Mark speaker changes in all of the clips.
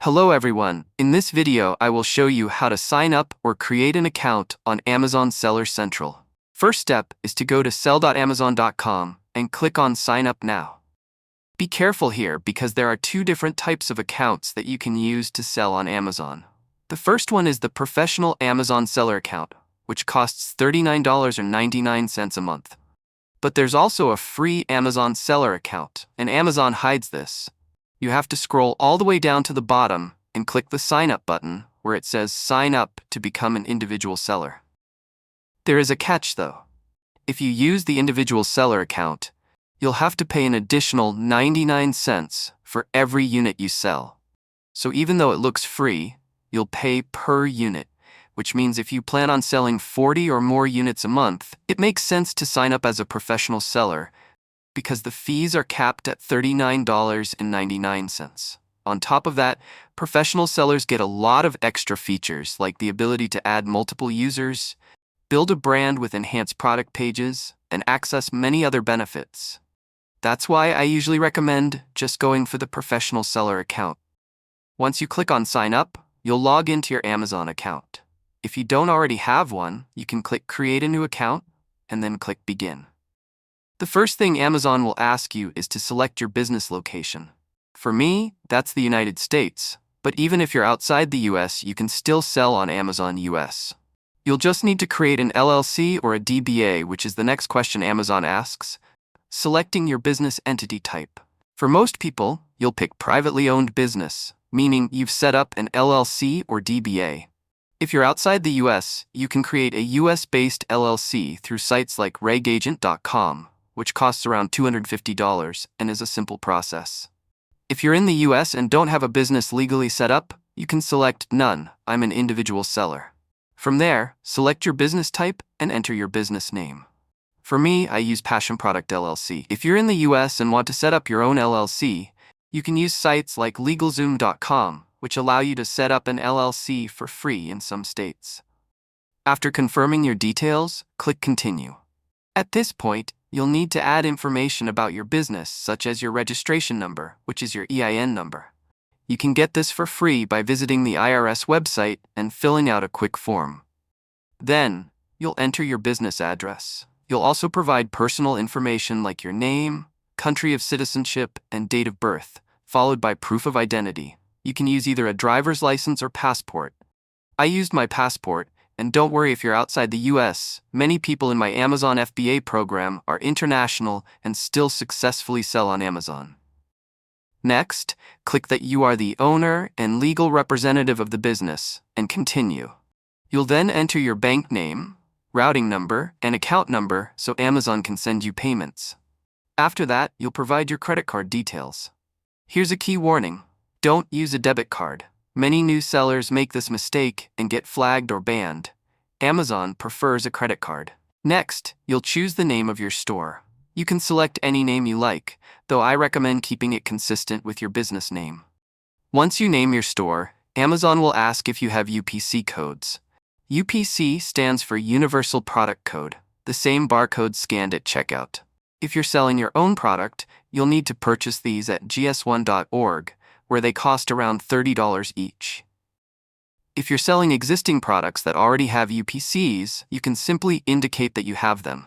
Speaker 1: Hello everyone, in this video I will show you how to sign up or create an account on Amazon Seller Central. First step is to go to sell.amazon.com and click on Sign Up Now. Be careful here because there are two different types of accounts that you can use to sell on Amazon. The first one is the Professional Amazon Seller Account, which costs $39.99 a month. But there's also a free Amazon Seller Account, and Amazon hides this. You have to scroll all the way down to the bottom and click the Sign Up button where it says Sign Up to become an individual seller. There is a catch though. If you use the individual seller account, you'll have to pay an additional 99 cents for every unit you sell. So even though it looks free, you'll pay per unit, which means if you plan on selling 40 or more units a month, it makes sense to sign up as a professional seller because the fees are capped at $39.99. On top of that, professional sellers get a lot of extra features like the ability to add multiple users, build a brand with enhanced product pages, and access many other benefits. That's why I usually recommend just going for the professional seller account. Once you click on Sign Up, you'll log into your Amazon account. If you don't already have one, you can click Create a New Account and then click Begin. The first thing Amazon will ask you is to select your business location. For me, that's the United States, but even if you're outside the US, you can still sell on Amazon US. You'll just need to create an LLC or a DBA, which is the next question Amazon asks, selecting your business entity type. For most people, you'll pick privately owned business, meaning you've set up an LLC or DBA. If you're outside the US, you can create a US-based LLC through sites like regagent.com, which costs around $250 and is a simple process. If you're in the US and don't have a business legally set up, you can select None, I'm an individual seller. From there, select your business type and enter your business name. For me, I use Passion Product LLC. If you're in the US and want to set up your own LLC, you can use sites like LegalZoom.com, which allow you to set up an LLC for free in some states. After confirming your details, click Continue. At this point, you'll need to add information about your business, such as your registration number, which is your EIN number. You can get this for free by visiting the IRS website and filling out a quick form. Then, you'll enter your business address. You'll also provide personal information like your name, country of citizenship, and date of birth, followed by proof of identity. You can use either a driver's license or passport. I used my passport, and don't worry if you're outside the US, many people in my Amazon FBA program are international and still successfully sell on Amazon. Next, click that you are the owner and legal representative of the business, and continue. You'll then enter your bank name, routing number, and account number so Amazon can send you payments. After that, you'll provide your credit card details. Here's a key warning. Don't use a debit card. Many new sellers make this mistake and get flagged or banned. Amazon prefers a credit card. Next, you'll choose the name of your store. You can select any name you like, though I recommend keeping it consistent with your business name. Once you name your store, Amazon will ask if you have UPC codes. UPC stands for Universal Product Code, the same barcode scanned at checkout. If you're selling your own product, you'll need to purchase these at gs1.org, where they cost around $30 each. If you're selling existing products that already have UPCs, you can simply indicate that you have them.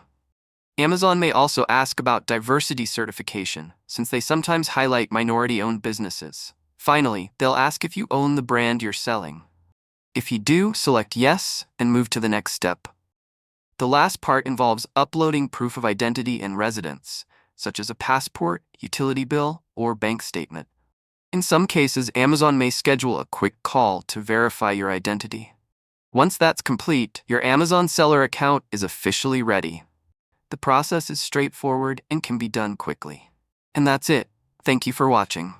Speaker 1: Amazon may also ask about diversity certification, since they sometimes highlight minority-owned businesses. Finally, they'll ask if you own the brand you're selling. If you do, select Yes and move to the next step. The last part involves uploading proof of identity and residence, such as a passport, utility bill, or bank statement. In some cases, Amazon may schedule a quick call to verify your identity. Once that's complete, your Amazon seller account is officially ready. The process is straightforward and can be done quickly. And that's it. Thank you for watching.